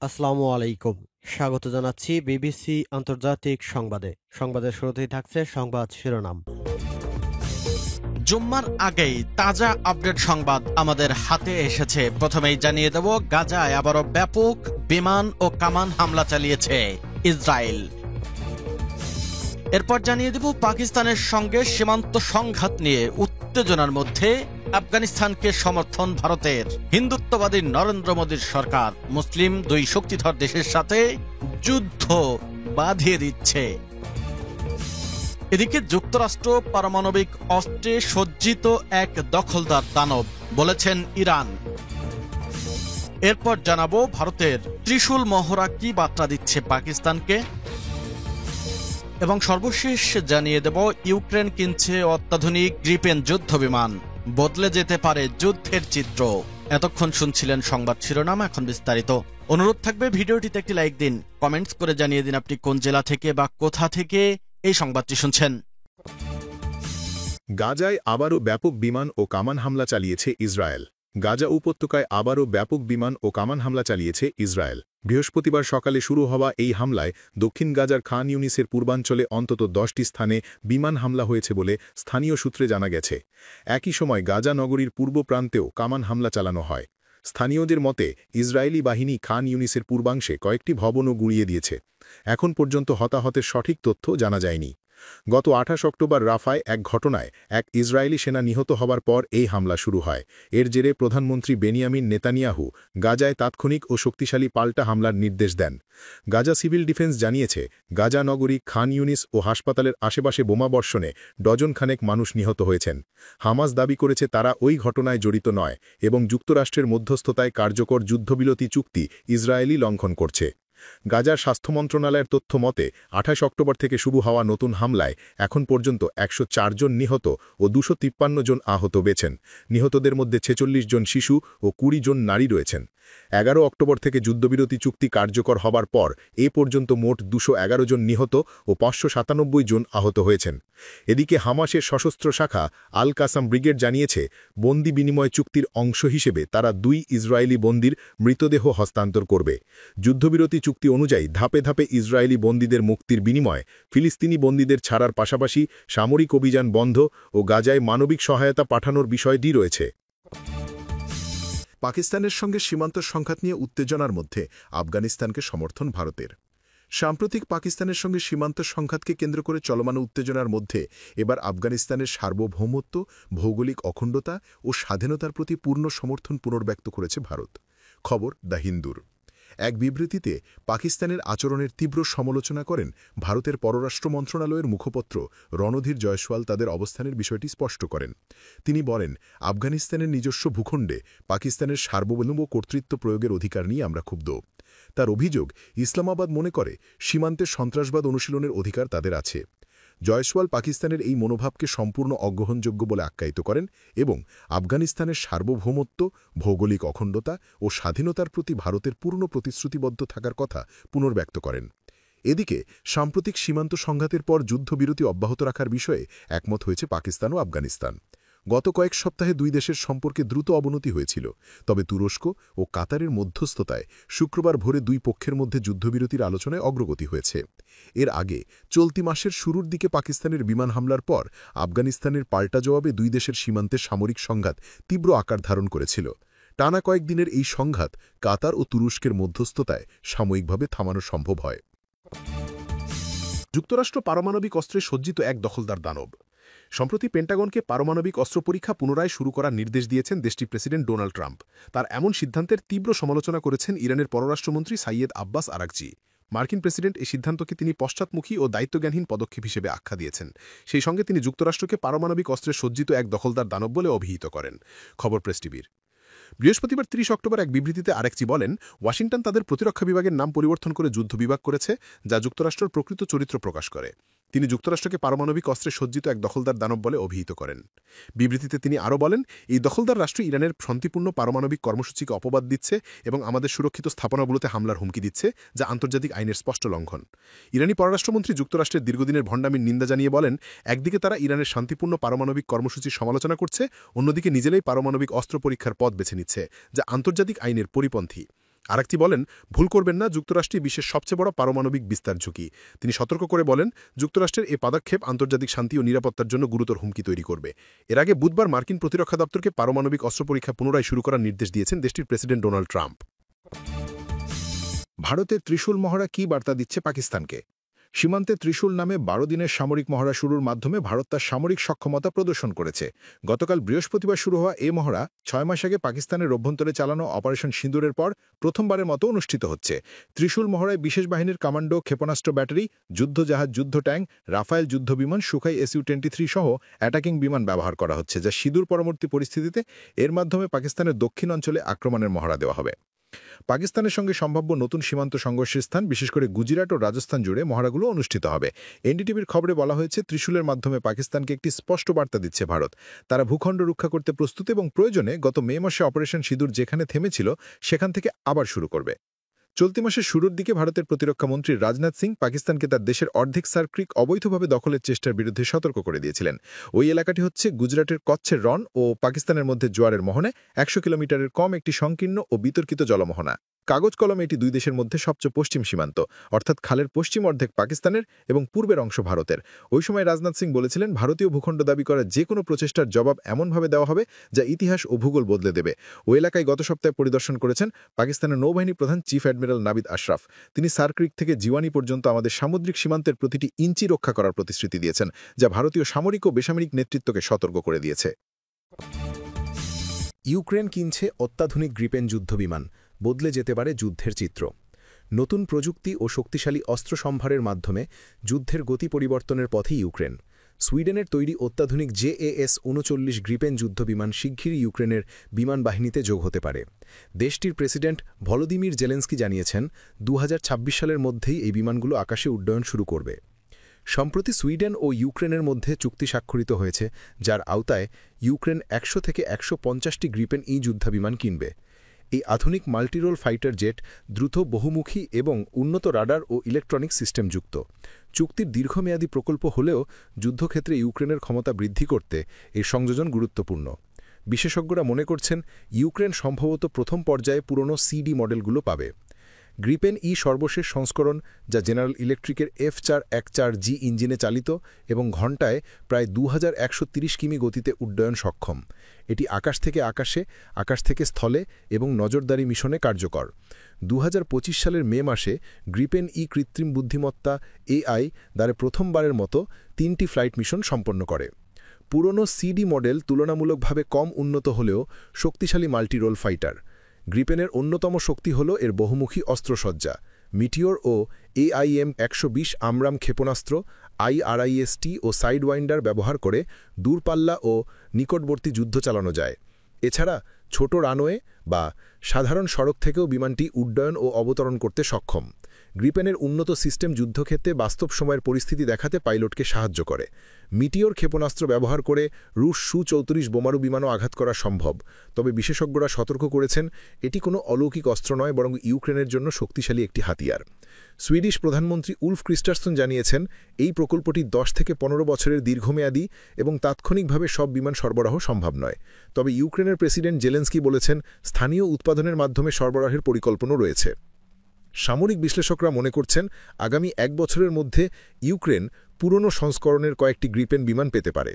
আসসালামু আলাইকুম। স্বাগত জানাচ্ছি বিবিসি আন্তর্জাতিক সংবাদে। সংবাদের শুরুতেই থাকছে সংবাদ শিরোনাম। জুম্মার আগেই তাজা আপডেট সংবাদ আমাদের হাতে এসেছে। প্রথমেই জানিয়ে দেব, গাজায় আবারও ব্যাপক বিমান ও কামান হামলা চালিয়েছে ইসরায়েল। এরপর জানিয়ে দেব, পাকিস্তানের সঙ্গে সীমান্ত সংঘাত নিয়ে উত্তেজনার মধ্যে আফগানিস্তানকে সমর্থন ভারতের। হিন্দুত্ববাদী নরেন্দ্র মোদীর সরকার মুসলিম দুই শক্তিধর দেশের সাথে যুদ্ধ বাঁধিয়ে দিচ্ছে। এদিকে যুক্তরাষ্ট্র পারমাণবিক অস্ত্রে সজ্জিত এক দখলদার দানব বলেছেন ইরান। এরপর জানাবো, ভারতের ত্রিশূল মহড়া কি বার্তা দিচ্ছে পাকিস্তানকে। এবং সর্বশেষ জানিয়ে দেব, ইউক্রেন কিনছে অত্যাধুনিক গ্রিপেন যুদ্ধ বিমান, বদলে যেতে পারে যুদ্ধের চিত্র। এতক্ষণ শুনছিলেন সংবাদ শিরোনাম, এখন বিস্তারিত। অনুরোধ থাকবে ভিডিওটিতে একটি লাইক দিন, কমেন্টস করে জানিয়ে দিন আপনি কোন জেলা থেকে বা কোথা থেকে এই সংবাদটি শুনছেন। গাজায় আবারও ব্যাপক বিমান ও কামান হামলা চালিয়েছে ইসরায়েল। গাজা উপত্যকায় আবারও ব্যাপক বিমান ও কামান হামলা চালিয়েছে ইসরায়েল। বৃহস্পতিবার সকালে শুরু হওয়া এই হামলায় দক্ষিণ গাজার খান ইউনিসের পূর্বাঞ্চলে অন্তত 10টি স্থানে বিমান হামলা হয়েছে বলে স্থানীয় সূত্রে জানা গেছে। একই সময় গাজা নগরীর পূর্ব প্রান্তেও কামান হামলা চালানো হয়। স্থানীয়দের মতে, ইসরায়েলি বাহিনী খান ইউনিসের পূর্বাংশে কয়েকটি ভবনও গুঁড়িয়ে দিয়েছে। এখন পর্যন্ত হতাহতের সঠিক তথ্য জানা যায়নি। গত 28 অক্টোবর রাফায় এক ঘটনায় এক ইসরায়েলি সেনা নিহত হবার পর এই হামলা শুরু হয়। এর জেরে প্রধানমন্ত্রী বেনিয়ামিন নেতানিয়াহু গাজায় তাৎক্ষণিক ও শক্তিশালী পাল্টা হামলার নির্দেশ দেন। গাজা সিভিল ডিফেন্স জানিয়েছে, গাজা নগরী, খান ইউনিস ও হাসপাতালের আশেপাশে বোমাবর্ষণে ডজনখানেক মানুষ নিহত হয়েছেন। হামাস দাবি করেছে তারা ওই ঘটনায় জড়িত নয় এবং যুক্তরাষ্ট্রের মধ্যস্থতায় কার্যকর যুদ্ধবিরতি চুক্তি ইসরায়েলি লঙ্ঘন করছে। গাজার স্বাস্থ্য মন্ত্রণালয়ের তথ্য মতে, 28 অক্টোবর থেকে শুরু হওয়া নতুন হামলায় এখন পর্যন্ত 104 জন নিহত ও 253 জন আহত হয়েছেন। নিহতদের মধ্যে 46 জন শিশু ও 20 জন নারী রয়েছেন। 11 অক্টোবর থেকে যুদ্ধবিরতি চুক্তি কার্যকর হবার পর এ পর্যন্ত মোট 211 জন নিহত ও 597 জন আহত হয়েছেন। এদিকে হামাসের সশস্ত্র শাখা আল কাসাম ব্রিগেড জানিয়েছে, বন্দি বিনিময় চুক্তির অংশ হিসেবে তারা 2 ইসরায়েলি বন্দির মৃতদেহ হস্তান্তর করবে। যুদ্ধবিরতি চুক্তি অনুযায়ী ধাপে ধাপে ইসরায়েলি বন্দীদের মুক্তির বিনিময়ে ফিলিস্তিনি বন্দীদের ছাড়ার পাশাপাশি সামরিক অভিযান বন্ধ ও গাজায় মানবিক সহায়তা পাঠানোর বিষয়টি রয়েছে। পাকিস্তানের সঙ্গে সীমান্ত সংঘাত নিয়ে উত্তেজনার মধ্যে আফগানিস্তানকে সমর্থন ভারতের। সাম্প্রতিক পাকিস্তানের সঙ্গে সীমান্ত সংঘাতকে কেন্দ্র করে চলমান উত্তেজনার মধ্যে এবার আফগানিস্তানের সার্বভৌমত্ব, ভৌগোলিক অখণ্ডতা ও স্বাধীনতার প্রতি পূর্ণ সমর্থন পুনর্ব্যক্ত করেছে ভারত। খবর দ্য হিন্দুর। এক বিবৃতিতে পাকিস্তানের আচরণের তীব্র সমালোচনা করেন ভারতের পররাষ্ট্র মন্ত্রণালয়ের মুখপত্র রণধীর জয়সওয়াল। তাদের অবস্থানের বিষয়টি স্পষ্ট করেন। তিনি বলেন, আফগানিস্তানের নিজস্ব ভূখণ্ডে পাকিস্তানের সার্বভৌম কর্তৃত্ব প্রয়োগের অধিকার নিয়ে আমরা ক্ষুব্ধ। তার অভিযোগ, ইসলামাবাদ মনে করে সীমান্তে সন্ত্রাসবাদ অনুশীলনের অধিকার তাদের আছে। জয়সওয়াল পাকিস্তানের এই মনোভাবকে সম্পূর্ণ অগ্রহণযোগ্য বলে আখ্যায়িত করেন এবং আফগানিস্তানের সার্বভৌমত্ব, ভৌগোলিক অখণ্ডতা ও স্বাধীনতার প্রতি ভারতের পূর্ণ প্রতিশ্রুতিবদ্ধ থাকার কথা পুনর্ব্যক্ত করেন। এদিকে সাম্প্রতিক সীমান্ত সংঘাতের পর যুদ্ধবিরতি অব্যাহত রাখার বিষয়ে একমত হয়েছে পাকিস্তান ও আফগানিস্তান। গত কয়েক সপ্তাহে দুই দেশের সম্পর্কে দ্রুত অবনতি হয়েছিল, তবে তুরস্ক ও কাতারের মধ্যস্থতায় শুক্রবার ভোরে দুই পক্ষের মধ্যে যুদ্ধবিরতির আলোচনায় অগ্রগতি হয়েছে। এর আগে চলতি মাসের শুরুর দিকে পাকিস্তানের বিমান হামলার পর আফগানিস্তানের পাল্টা জবাবে দুই দেশের সীমান্তে সামরিক সংঘাত তীব্র আকার ধারণ করেছিল। টানা কয়েকদিনের এই সংঘাত কাতার ও তুরস্কের মধ্যস্থতায় সাময়িকভাবে থামানো সম্ভব হয়। যুক্তরাষ্ট্র পারমাণবিক অস্ত্রে সজ্জিত এক দখলদার দানব। সম্প্রতি পেন্টাগনকে পারমাণবিক অস্ত্র পরীক্ষা পুনরায় শুরু করার নির্দেশ দিয়েছেন দেশটির প্রেসিডেন্ট ডোনাল্ড ট্রাম্প। তার এমন সিদ্ধান্তের তীব্র সমালোচনা করেছেন ইরানের পররাষ্ট্রমন্ত্রী সাইয়েদ আব্বাস আরাকচি। মার্কিন প্রেসিডেন্ট এই সিদ্ধান্তকে তিনি পশ্চাৎমুখী ও দায়িত্বজ্ঞানহীন পদক্ষেপ হিসেবে আখ্যা দিয়েছেন। সেই সঙ্গে তিনি যুক্তরাষ্ট্রকে পারমাণবিক অস্ত্রে সজ্জিত এক দখলদার দানব বলে অভিহিত করেন। খবর প্রেস টিভির। বৃহস্পতিবার 30 অক্টোবর এক বিবৃতিতে আরেকচি বলেন, ওয়াশিংটন তাদের প্রতিরক্ষা বিভাগের নাম পরিবর্তন করে যুদ্ধ বিভাগ করেছে, যা যুক্তরাষ্ট্রের প্রকৃত চরিত্র প্রকাশ করে। তিনি যুক্তরাষ্ট্রকে পারমাণবিক অস্ত্রে সজ্জিত এক দখলদার দানব বলে অভিহিত করেন। বিবৃতিতে তিনি আরও বলেন, এই দখলদার রাষ্ট্র ইরানের শান্তিপূর্ণ পারমাণবিক কর্মসূচিকে অপবাদ দিচ্ছে এবং আমাদের সুরক্ষিত স্থাপনাগুলোতে হামলার হুমকি দিচ্ছে, যা আন্তর্জাতিক আইনের স্পষ্ট লঙ্ঘন। ইরানি পররাষ্ট্রমন্ত্রী যুক্তরাষ্ট্রের দীর্ঘদিনের ভণ্ডামির নিন্দা জানিয়ে বলেন, একদিকে তারা ইরানের শান্তিপূর্ণ পারমাণবিক কর্মসূচির সমালোচনা করছে, অন্যদিকে নিজেরাই পারমাণবিক অস্ত্র পরীক্ষার পথ বেছে নিচ্ছে, যা আন্তর্জাতিক আইনের পরিপন্থী। আরেকটি বলেন, ভুল করবেন না, যুক্তরাষ্ট্রই বিশ্বের সবচেয়ে বড় পারমাণবিক বিস্তার ঝুঁকি। তিনি সতর্ক করে বলেন, যুক্তরাষ্ট্রের এ পদক্ষেপ আন্তর্জাতিক শান্তি ও নিরাপত্তার জন্য গুরুতর হুমকি তৈরি করবে। এর আগে বুধবার মার্কিন প্রতিরক্ষা দপ্তরকে পারমাণবিক অস্ত্র পরীক্ষা পুনরায় শুরু করার নির্দেশ দিয়েছেন দেশটির প্রেসিডেন্ট ডোনাল্ড ট্রাম্প। ভারতের ত্রিশূল মহড়া কী বার্তা দিচ্ছে পাকিস্তানকে? সীমান্তে ত্রিশূল নামে 12 দিনের সামরিক মহড়া শুরুর মাধ্যমে ভারত তার সামরিক সক্ষমতা প্রদর্শন করেছে। গতকাল বৃহস্পতিবার শুরু হওয়া এ মহড়া 6 মাস আগে পাকিস্তানের অভ্যন্তরে চালানো অপারেশন সিঁদুরের পর প্রথমবারের মতো অনুষ্ঠিত হচ্ছে। ত্রিশূল মহড়ায় বিশেষ বাহিনীর কমান্ডো, ক্ষেপণাস্ত্র ব্যাটারি, যুদ্ধজাহাজ, যুদ্ধ ট্যাঙ্ক, রাফায়েল যুদ্ধবিমান, সুখাই SU-23 সহ অ্যাটাকিং বিমান ব্যবহার করা হচ্ছে, যা সিঁদুর পরবর্তী পরিস্থিতিতে এর মাধ্যমে পাকিস্তানের দক্ষিণ অঞ্চলে আক্রমণের মহড়া দেওয়া হবে। পাকিস্তানের সঙ্গে সম্ভাব্য নতুন সীমান্ত সংঘর্ষের স্থান, বিশেষ করে গুজরাট ও রাজস্থান জুড়ে মহড়াগুলো অনুষ্ঠিত হবে। এনডিটিভির খবরে বলা হয়েছে, ত্রিশূলের মাধ্যমে পাকিস্তানকে একটি স্পষ্ট বার্তা দিচ্ছে ভারত। তারা ভূখণ্ড রক্ষা করতে প্রস্তুত এবং প্রয়োজনে গত মে মাসে অপারেশন সিঁদুর যেখানে থেমেছিল সেখান থেকে আবার শুরু করবে। চলতি মাসের শুরুর দিকে ভারতের প্রতিরক্ষা মন্ত্রী রাজনাথ সিং পাকিস্তানকে তার দেশের অর্ধেক সার ক্রিক অবৈধভাবে দখলের চেষ্টার বিরুদ্ধে সতর্ক করে দিয়েছিলেন। ওই এলাকাটি হচ্ছে গুজরাটের কচ্ছের রন ও পাকিস্তানের মধ্যে জোয়ারের মোহনে 100 কিলোমিটারের কম একটি সংকীর্ণ ও বিতর্কিত জলমোহনা। কাগজ কলমে এটি দুই দেশের মধ্যে সবচেয়ে পশ্চিম সীমান্ত, অর্থাৎ খালের পশ্চিম অর্ধেক পাকিস্তানের এবং পূর্বের অংশ ভারতের। ওই সময় রাজনাথ সিং বলেছিলেন, ভারতীয় ভূখণ্ড দাবি করা যে কোনো প্রচেষ্টার জবাব এমনভাবে দেওয়া হবে যা ইতিহাস ও ভূগোল বদলে দেবে। ওই এলাকায় গত সপ্তাহে পরিদর্শন করেছেন পাকিস্তানের নৌবাহিনী প্রধান চিফ অ্যাডমিরাল নাবিদ আশরাফ। তিনি সার ক্রিক থেকে জিওয়ানি পর্যন্ত আমাদের সামুদ্রিক সীমান্তের প্রতিটি ইঞ্চি রক্ষা করার প্রতিশ্রুতি দিয়েছেন, যা ভারতীয় সামরিক ও বেসামরিক নেতৃত্বকে সতর্ক করে দিয়েছে। ইউক্রেন কিনছে অত্যাধুনিক গ্রিপেন যুদ্ধবিমান, বদলে যেতে পারে যুদ্ধের চিত্র। নতুন প্রযুক্তি ও শক্তিশালী অস্ত্র সম্ভারের মাধ্যমে যুদ্ধের গতি পরিবর্তনের পথে ইউক্রেন। সুইডেনের তৈরি অত্যাধুনিক JAS-39 গ্রিপেন যুদ্ধবিমান শিগগিরই ইউক্রেনের বিমান বাহিনীতে যোগ হতে পারে। দেশটির প্রেসিডেন্ট ভলোদিমির জেলেন্সকি জানিয়েছেন, 2026 সালের মধ্যেই এই বিমানগুলো আকাশে উড্ডয়ন শুরু করবে। সম্প্রতি সুইডেন ও ইউক্রেনের মধ্যে চুক্তি স্বাক্ষরিত হয়েছে, যার আওতায় ইউক্রেন 100 থেকে 150টি গ্রিপেন যুদ্ধবিমান কিনবে। এই আধুনিক মাল্টিরোল ফাইটার জেট দ্রুত, বহুমুখী এবং উন্নত রাডার ও ইলেকট্রনিক সিস্টেম যুক্ত। চুক্তির দীর্ঘমেয়াদী প্রকল্প হলেও যুদ্ধক্ষেত্রে ইউক্রেনের ক্ষমতা বৃদ্ধি করতে এই সংযোজন গুরুত্বপূর্ণ। বিশেষজ্ঞরা মনে করছেন, ইউক্রেন সম্ভবত প্রথম পর্যায়ে পুরনো CD মডেলগুলো পাবে। গ্রিপেন সর্বশেষ সংস্করণ, যা জেনারেল ইলেকট্রিকের F414G ইঞ্জিনে চালিত এবং ঘণ্টায় প্রায় 2130 কিমি গতিতে উড্ডয়ন সক্ষম। এটি আকাশ থেকে আকাশে, আকাশ থেকে স্থলে এবং নজরদারি মিশনে কার্যকর। 2025 সালের মে মাসে গ্রিপেন কৃত্রিম বুদ্ধিমত্তা AI দ্বারা প্রথমবারের মতো 3টি ফ্লাইট মিশন সম্পন্ন করে। পুরনো CD মডেল তুলনামূলকভাবে কম উন্নত হলেও শক্তিশালী মাল্টিরোল ফাইটার। গ্রিপেনের অন্যতম শক্তি হল এর বহুমুখী অস্ত্রসজ্জা। মিটিওর ও AIM-120 আমরাম ক্ষেপণাস্ত্র, IRIS-T ও সাইডওয়াইন্ডার ব্যবহার করে দূরপাল্লা ও নিকটবর্তী যুদ্ধ চালানো যায়। এছাড়া ছোট রানওয়ে বা সাধারণ সড়ক থেকেও বিমানটি উড্ডয়ন ও অবতরণ করতে সক্ষম। গ্রিপেনের উন্নত সিস্টেম যুদ্ধক্ষেত্রে বাস্তব সময়ের পরিস্থিতি দেখাতে পাইলটকে সাহায্য করে। মিটিওর ক্ষেপণাস্ত্র ব্যবহার করে রুশ Su-34 বোমারু বিমানও আঘাত করা সম্ভব, তবে বিশেষজ্ঞরা সতর্ক করেছেন, এটি কোনো অলৌকিক অস্ত্র নয়, বরং ইউক্রেনের জন্য শক্তিশালী একটি হাতিয়ার। সুইডিশ প্রধানমন্ত্রী উলফ ক্রিস্টারসন জানিয়েছেন, এই প্রকল্পটি 10 থেকে 15 বছরের দীর্ঘমেয়াদী এবং তাৎক্ষণিকভাবে সব বিমান সরবরাহ সম্ভব নয়। তবে ইউক্রেনের প্রেসিডেন্ট জেলেন্সকি বলেছেন, স্থানীয় উৎপাদনের মাধ্যমে সরবরাহের পরিকল্পনা রয়েছে। সামরিক বিশ্লেষকরা মনে করছেন, আগামী 1 বছরের মধ্যে ইউক্রেন পুরনো সংস্করণের কয়েকটি গ্রিপেন বিমান পেতে পারে।